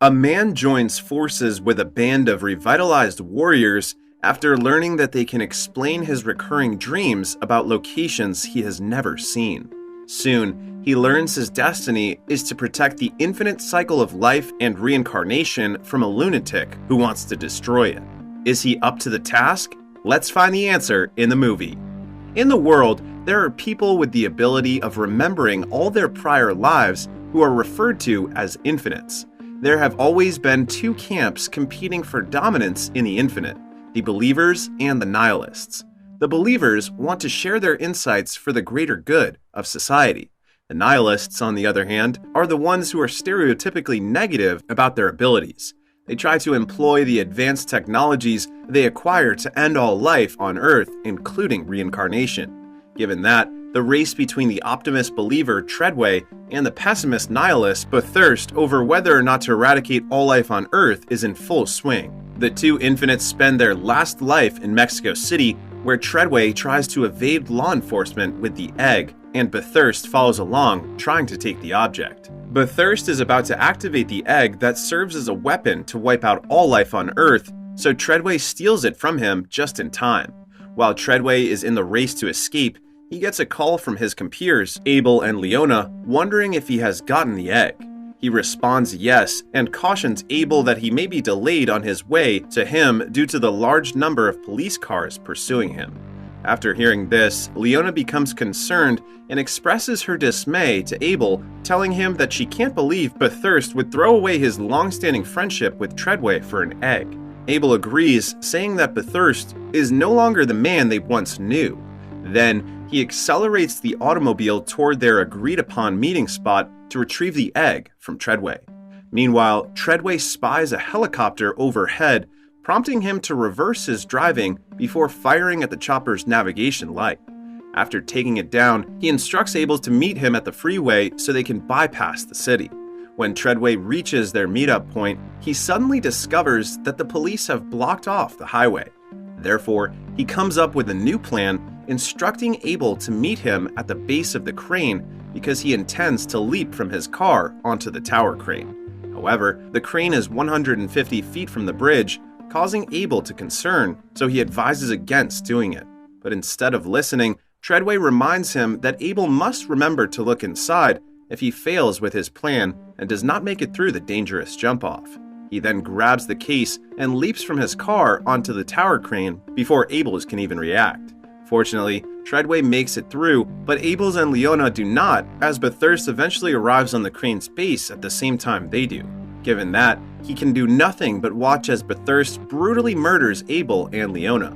A man joins forces with a band of revitalized warriors after learning that they can explain his recurring dreams about locations he has never seen. Soon, he learns his destiny is to protect the infinite cycle of life and reincarnation from a lunatic who wants to destroy it. Is he up to the task? Let's find the answer in the movie. In the world, there are people with the ability of remembering all their prior lives who are referred to as infinites. There have always been two camps competing for dominance in the infinite, the believers and the nihilists. The believers want to share their insights for the greater good of society. The nihilists, on the other hand, are the ones who are stereotypically negative about their abilities. They try to employ the advanced technologies they acquire to end all life on Earth, including reincarnation. Given that, the race between the optimist believer Treadway and the pessimist nihilist Bathurst over whether or not to eradicate all life on Earth is in full swing. The two infinites spend their last life in Mexico City, where Treadway tries to evade law enforcement with the egg, and Bathurst follows along, trying to take the object. Bathurst is about to activate the egg that serves as a weapon to wipe out all life on Earth, so Treadway steals it from him just in time. While Treadway is in the race to escape, he gets a call from his compeers, Abel and Leona, wondering if he has gotten the egg. He responds yes, and cautions Abel that he may be delayed on his way to him due to the large number of police cars pursuing him. After hearing this, Leona becomes concerned and expresses her dismay to Abel, telling him that she can't believe Bathurst would throw away his long-standing friendship with Treadway for an egg. Abel agrees, saying that Bathurst is no longer the man they once knew. Then, he accelerates the automobile toward their agreed-upon meeting spot to retrieve the egg from Treadway. Meanwhile, Treadway spies a helicopter overhead, prompting him to reverse his driving before firing at the chopper's navigation light. After taking it down, he instructs Abel to meet him at the freeway so they can bypass the city. When Treadway reaches their meetup point, he suddenly discovers that the police have blocked off the highway. Therefore, he comes up with a new plan, instructing Abel to meet him at the base of the crane because he intends to leap from his car onto the tower crane. However, the crane is 150 feet from the bridge, causing Abel to concern, so he advises against doing it. But instead of listening, Treadway reminds him that Abel must remember to look inside if he fails with his plan and does not make it through the dangerous jump-off. He then grabs the case and leaps from his car onto the tower crane before Abel's can even react. Fortunately, Treadway makes it through, but Abel's and Leona do not, as Bathurst eventually arrives on the crane's base at the same time they do. Given that, he can do nothing but watch as Bathurst brutally murders Abel and Leona.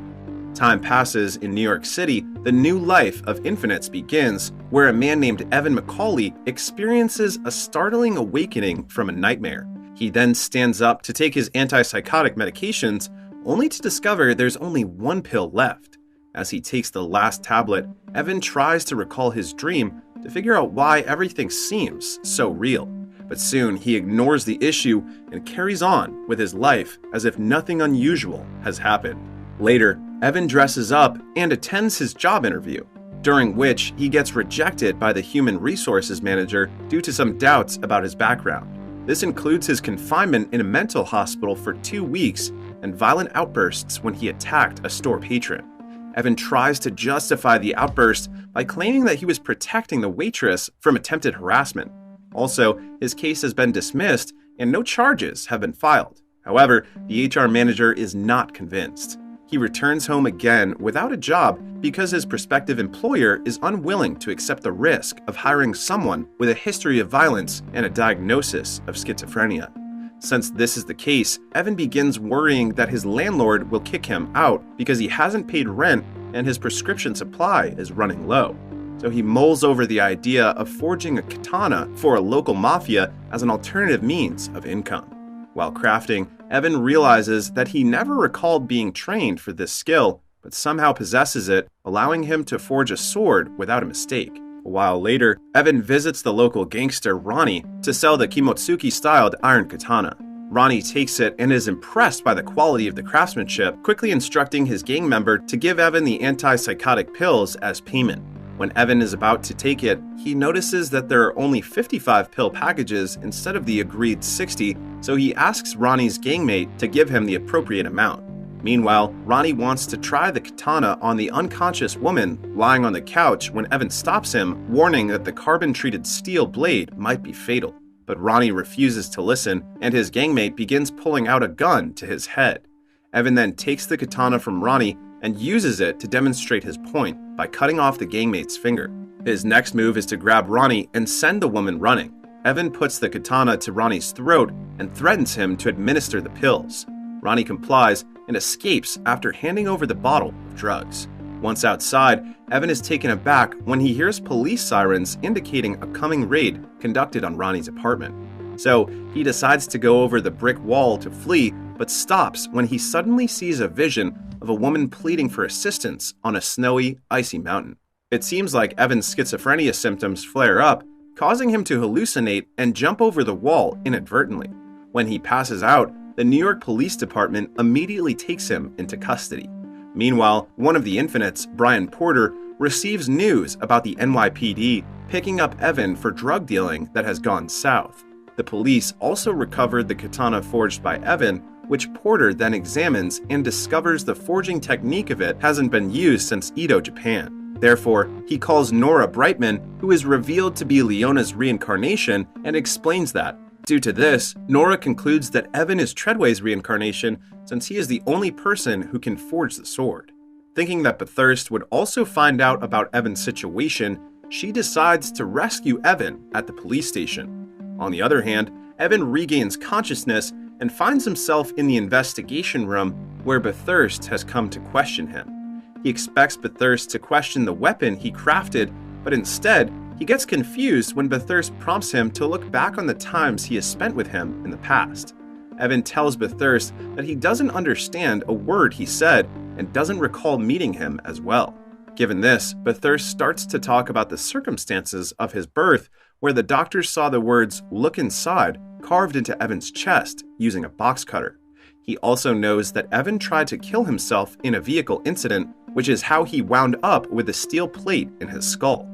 Time passes in New York City, the new life of infinites begins, where a man named Evan McCauley experiences a startling awakening from a nightmare. He then stands up to take his antipsychotic medications, only to discover there's only one pill left. As he takes the last tablet, Evan tries to recall his dream to figure out why everything seems so real. But soon he ignores the issue and carries on with his life as if nothing unusual has happened. Later, Evan dresses up and attends his job interview, during which he gets rejected by the human resources manager due to some doubts about his background. This includes his confinement in a mental hospital for 2 weeks and violent outbursts when he attacked a store patron. Evan tries to justify the outburst by claiming that he was protecting the waitress from attempted harassment. Also, his case has been dismissed and no charges have been filed. However, the HR manager is not convinced. He returns home again without a job because his prospective employer is unwilling to accept the risk of hiring someone with a history of violence and a diagnosis of schizophrenia. Since this is the case, Evan begins worrying that his landlord will kick him out because he hasn't paid rent and his prescription supply is running low. So he mulls over the idea of forging a katana for a local mafia as an alternative means of income. While crafting, Evan realizes that he never recalled being trained for this skill, but somehow possesses it, allowing him to forge a sword without a mistake. A while later, Evan visits the local gangster Ronnie to sell the Kimotsuki-styled iron katana. Ronnie takes it and is impressed by the quality of the craftsmanship, quickly instructing his gang member to give Evan the antipsychotic pills as payment. When Evan is about to take it, he notices that there are only 55 pill packages instead of the agreed 60, so he asks Ronnie's gangmate to give him the appropriate amount. Meanwhile, Ronnie wants to try the katana on the unconscious woman lying on the couch when Evan stops him, warning that the carbon-treated steel blade might be fatal. But Ronnie refuses to listen, and his gangmate begins pulling out a gun to his head. Evan then takes the katana from Ronnie and uses it to demonstrate his point by cutting off the gangmate's finger. His next move is to grab Ronnie and send the woman running. Evan puts the katana to Ronnie's throat and threatens him to administer the pills. Ronnie complies and escapes after handing over the bottle of drugs. Once outside, Evan is taken aback when he hears police sirens indicating a coming raid conducted on Ronnie's apartment. So he decides to go over the brick wall to flee, but stops when he suddenly sees a vision of a woman pleading for assistance on a snowy, icy mountain. It seems like Evan's schizophrenia symptoms flare up, causing him to hallucinate and jump over the wall inadvertently. When he passes out, the New York Police Department immediately takes him into custody. Meanwhile, one of the Infinites, Brian Porter, receives news about the NYPD picking up Evan for drug dealing that has gone south. The police also recovered the katana forged by Evan, which Porter then examines and discovers the forging technique of it hasn't been used since Edo, Japan. Therefore, he calls Nora Brightman, who is revealed to be Leona's reincarnation, and explains that. Due to this, Nora concludes that Evan is Treadway's reincarnation since he is the only person who can forge the sword. Thinking that Bathurst would also find out about Evan's situation, she decides to rescue Evan at the police station. On the other hand, Evan regains consciousness and finds himself in the investigation room where Bathurst has come to question him. He expects Bathurst to question the weapon he crafted, but instead, he gets confused when Bathurst prompts him to look back on the times he has spent with him in the past. Evan tells Bathurst that he doesn't understand a word he said and doesn't recall meeting him as well. Given this, Bathurst starts to talk about the circumstances of his birth, where the doctors saw the words "look inside" carved into Evan's chest using a box cutter. He also knows that Evan tried to kill himself in a vehicle incident, which is how he wound up with a steel plate in his skull.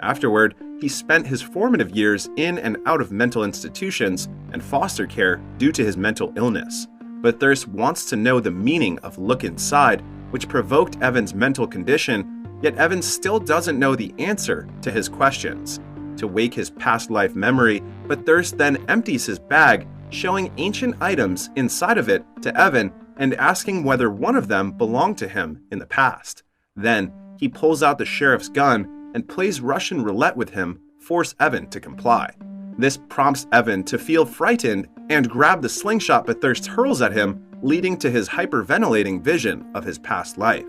Afterward, he spent his formative years in and out of mental institutions and foster care due to his mental illness. Bathurst wants to know the meaning of "look inside," which provoked Evan's mental condition, yet Evan still doesn't know the answer to his questions. To wake his past life memory, Bathurst then empties his bag, showing ancient items inside of it to Evan and asking whether one of them belonged to him in the past. Then, he pulls out the sheriff's gun and plays Russian roulette with him, force Evan to comply. This prompts Evan to feel frightened and grab the slingshot Bathurst hurls at him, leading to his hyperventilating vision of his past life.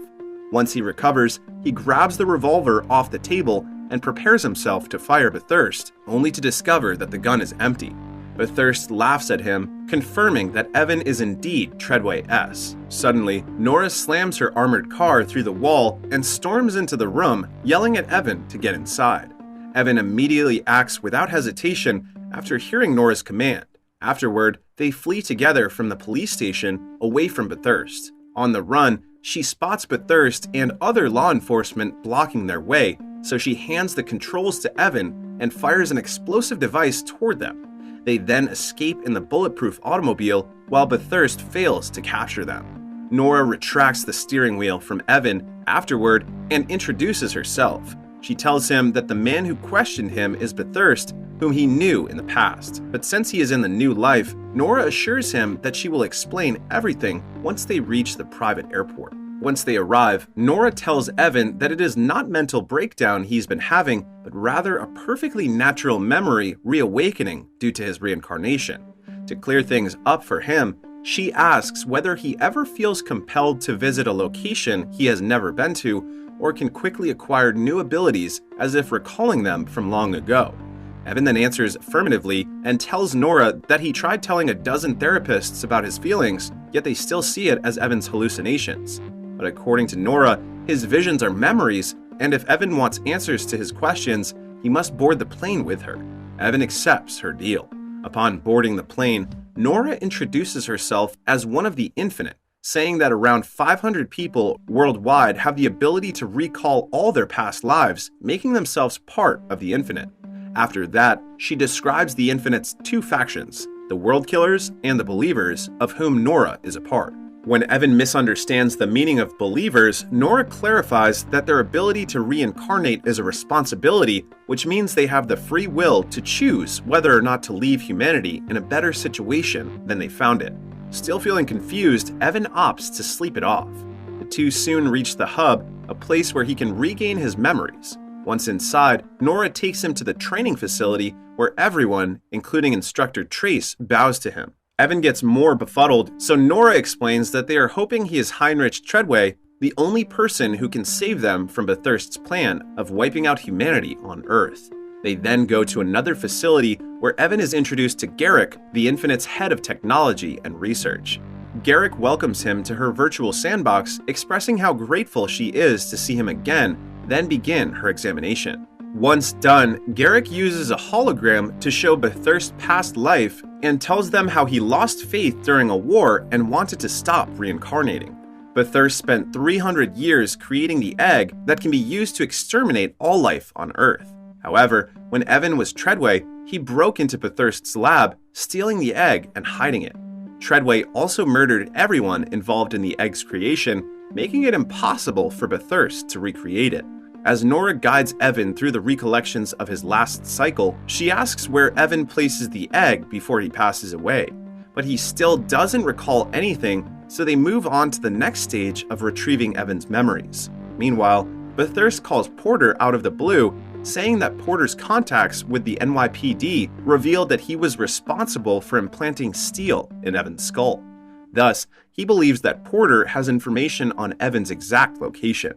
Once he recovers, he grabs the revolver off the table and prepares himself to fire Bathurst, only to discover that the gun is empty. Bathurst laughs at him, confirming that Evan is indeed Treadway S. Suddenly, Nora slams her armored car through the wall and storms into the room, yelling at Evan to get inside. Evan immediately acts without hesitation after hearing Nora's command. Afterward, they flee together from the police station, away from Bathurst. On the run, she spots Bathurst and other law enforcement blocking their way, so she hands the controls to Evan and fires an explosive device toward them. They then escape in the bulletproof automobile while Bathurst fails to capture them. Nora retracts the steering wheel from Evan afterward and introduces herself. She tells him that the man who questioned him is Bathurst, whom he knew in the past. But since he is in the new life, Nora assures him that she will explain everything once they reach the private airport. Once they arrive, Nora tells Evan that it is not mental breakdown he's been having, but rather a perfectly natural memory reawakening due to his reincarnation. To clear things up for him, she asks whether he ever feels compelled to visit a location he has never been to, or can quickly acquire new abilities as if recalling them from long ago. Evan then answers affirmatively and tells Nora that he tried telling a dozen therapists about his feelings, yet they still see it as Evan's hallucinations. But according to Nora, his visions are memories, and if Evan wants answers to his questions, he must board the plane with her. Evan accepts her deal. Upon boarding the plane, Nora introduces herself as one of the Infinite, saying that around 500 people worldwide have the ability to recall all their past lives, making themselves part of the Infinite. After that, she describes the Infinite's two factions, the World Killers and the Believers, of whom Nora is a part. When Evan misunderstands the meaning of Believers, Nora clarifies that their ability to reincarnate is a responsibility, which means they have the free will to choose whether or not to leave humanity in a better situation than they found it. Still feeling confused, Evan opts to sleep it off. The two soon reach the hub, a place where he can regain his memories. Once inside, Nora takes him to the training facility where everyone, including instructor Trace, bows to him. Evan gets more befuddled, so Nora explains that they are hoping he is Heinrich Treadway, the only person who can save them from Bethurst's plan of wiping out humanity on Earth. They then go to another facility where Evan is introduced to Garrick, the Infinite's head of technology and research. Garrick welcomes him to her virtual sandbox, expressing how grateful she is to see him again, then begin her examination. Once done, Garrick uses a hologram to show Bethurst's past life and tells them how he lost faith during a war and wanted to stop reincarnating. Bethurst spent 300 years creating the egg that can be used to exterminate all life on Earth. However, when Evan was Treadway, he broke into Bethurst's lab, stealing the egg and hiding it. Treadway also murdered everyone involved in the egg's creation, making it impossible for Bethurst to recreate it. As Nora guides Evan through the recollections of his last cycle, she asks where Evan places the egg before he passes away. But he still doesn't recall anything, so they move on to the next stage of retrieving Evan's memories. Meanwhile, Bethurst calls Porter out of the blue, saying that Porter's contacts with the NYPD revealed that he was responsible for implanting steel in Evan's skull. Thus, he believes that Porter has information on Evan's exact location.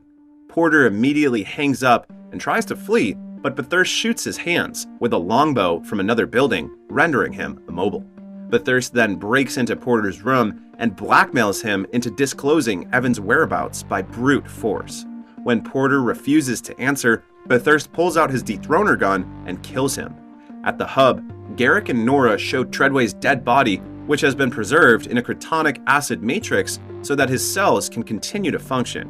Porter immediately hangs up and tries to flee, but Bethurst shoots his hands with a longbow from another building, rendering him immobile. Bethurst then breaks into Porter's room and blackmails him into disclosing Evan's whereabouts by brute force. When Porter refuses to answer, Bethurst pulls out his dethroner gun and kills him. At the hub, Garrick and Nora show Treadway's dead body, which has been preserved in a cretonic acid matrix so that his cells can continue to function.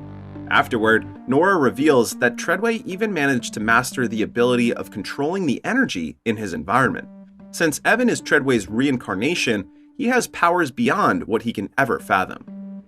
Afterward, Nora reveals that Treadway even managed to master the ability of controlling the energy in his environment. Since Evan is Treadway's reincarnation, he has powers beyond what he can ever fathom.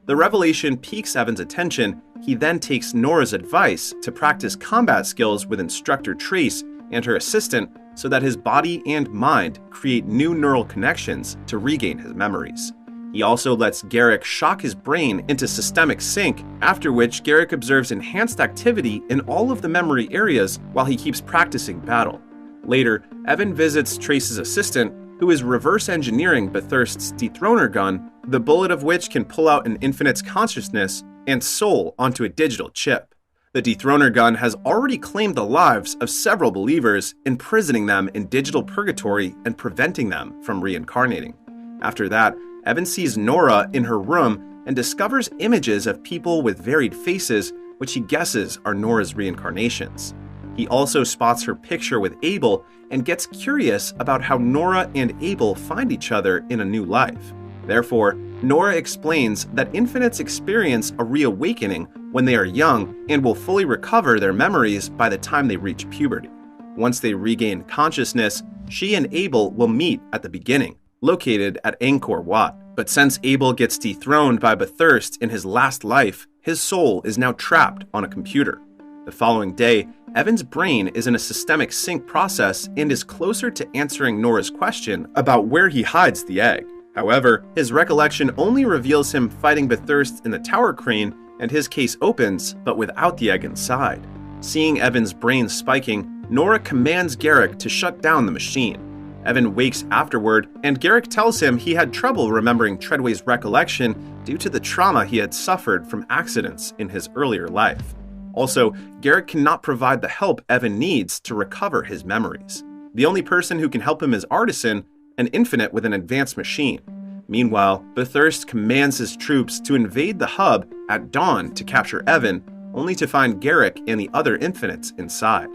The revelation piques Evan's attention. He then takes Nora's advice to practice combat skills with instructor Trace and her assistant so that his body and mind create new neural connections to regain his memories. He also lets Garrick shock his brain into systemic sync, after which Garrick observes enhanced activity in all of the memory areas while he keeps practicing battle. Later, Evan visits Trace's assistant, who is reverse engineering Bethurst's dethroner gun, the bullet of which can pull out an Infinite's consciousness and soul onto a digital chip. The dethroner gun has already claimed the lives of several believers, imprisoning them in digital purgatory and preventing them from reincarnating. After that, Evan sees Nora in her room and discovers images of people with varied faces, which he guesses are Nora's reincarnations. He also spots her picture with Abel and gets curious about how Nora and Abel find each other in a new life. Therefore, Nora explains that Infinites experience a reawakening when they are young and will fully recover their memories by the time they reach puberty. Once they regain consciousness, she and Abel will meet at the beginning, located at Angkor Wat. But since Abel gets dethroned by Bethurst in his last life, his soul is now trapped on a computer. The following day, Evan's brain is in a systemic sync process and is closer to answering Nora's question about where he hides the egg. However, his recollection only reveals him fighting Bethurst in the tower crane, and his case opens, but without the egg inside. Seeing Evan's brain spiking, Nora commands Garrick to shut down the machine. Evan wakes afterward, and Garrick tells him he had trouble remembering Treadway's recollection due to the trauma he had suffered from accidents in his earlier life. Also, Garrick cannot provide the help Evan needs to recover his memories. The only person who can help him is Artisan, an Infinite with an advanced machine. Meanwhile, Bethurst commands his troops to invade the hub at dawn to capture Evan, only to find Garrick and the other Infinites inside.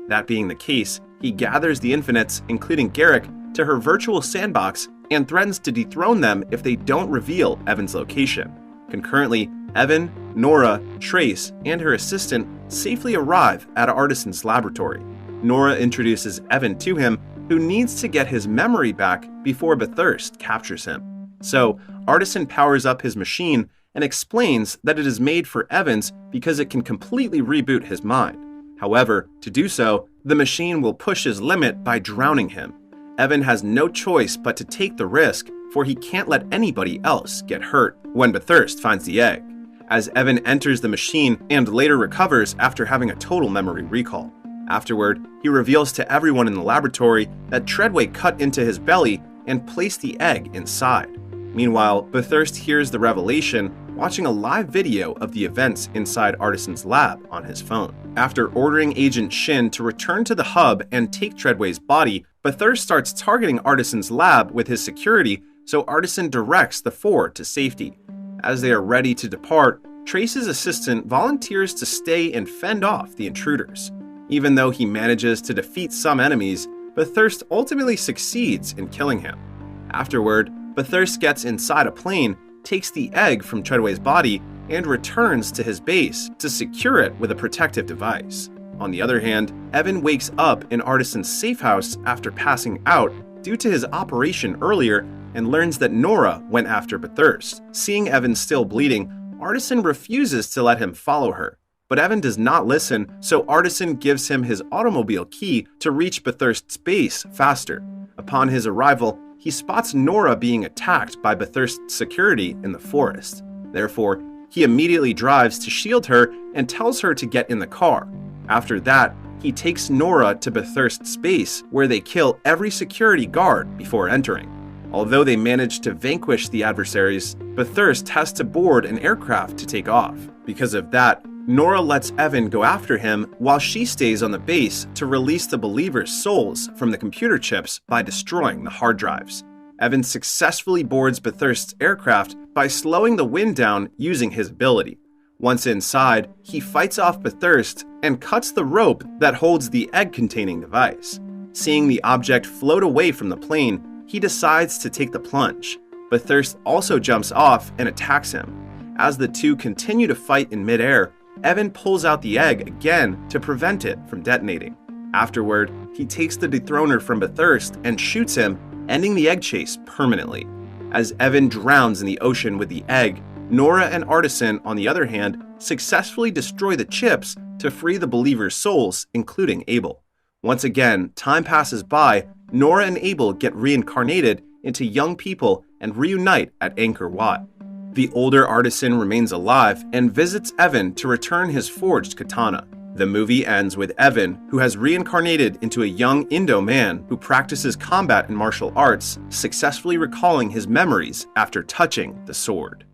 That being the case, he gathers the Infinites, including Garrick, to her virtual sandbox and threatens to dethrone them if they don't reveal Evan's location. Concurrently, Evan, Nora, Trace, and her assistant safely arrive at Artisan's laboratory. Nora introduces Evan to him, who needs to get his memory back before Bathurst captures him. So, Artisan powers up his machine and explains that it is made for Evan's because it can completely reboot his mind. However, to do so, the machine will push his limit by drowning him. Evan has no choice but to take the risk, for he can't let anybody else get hurt when Bathurst finds the egg, as Evan enters the machine and later recovers after having a total memory recall. Afterward, he reveals to everyone in the laboratory that Treadway cut into his belly and placed the egg inside. Meanwhile, Bathurst hears the revelation watching a live video of the events inside Artisan's lab on his phone. After ordering Agent Shin to return to the hub and take Treadway's body, Bathurst starts targeting Artisan's lab with his security, so Artisan directs the four to safety. As they are ready to depart, Trace's assistant volunteers to stay and fend off the intruders. Even though he manages to defeat some enemies, Bathurst ultimately succeeds in killing him. Afterward, Bathurst gets inside a plane, takes the egg from Treadway's body, and returns to his base to secure it with a protective device. On the other hand, Evan wakes up in Artisan's safe house after passing out due to his operation earlier and learns that Nora went after Bathurst. Seeing Evan still bleeding, Artisan refuses to let him follow her. But Evan does not listen, so Artisan gives him his automobile key to reach Bathurst's base faster. Upon his arrival, he spots Nora being attacked by Bathurst's security in the forest. Therefore, he immediately drives to shield her and tells her to get in the car. After that, he takes Nora to Bathurst's base, where they kill every security guard before entering. Although they manage to vanquish the adversaries, Bathurst has to board an aircraft to take off. Because of that, Nora lets Evan go after him while she stays on the base to release the believers' souls from the computer chips by destroying the hard drives. Evan successfully boards Bathurst's aircraft by slowing the wind down using his ability. Once inside, he fights off Bathurst and cuts the rope that holds the egg-containing device. Seeing the object float away from the plane, he decides to take the plunge. Bathurst also jumps off and attacks him. As the two continue to fight in midair, Evan pulls out the egg again to prevent it from detonating. Afterward, he takes the dethroner from Bathurst and shoots him, ending the egg chase permanently. As Evan drowns in the ocean with the egg, Nora and Artisan, on the other hand, successfully destroy the chips to free the believers' souls, including Abel. Once again, time passes by, Nora and Abel get reincarnated into young people and reunite at Angkor Wat. The older Artisan remains alive and visits Evan to return his forged katana. The movie ends with Evan, who has reincarnated into a young Indo man who practices combat and martial arts, successfully recalling his memories after touching the sword.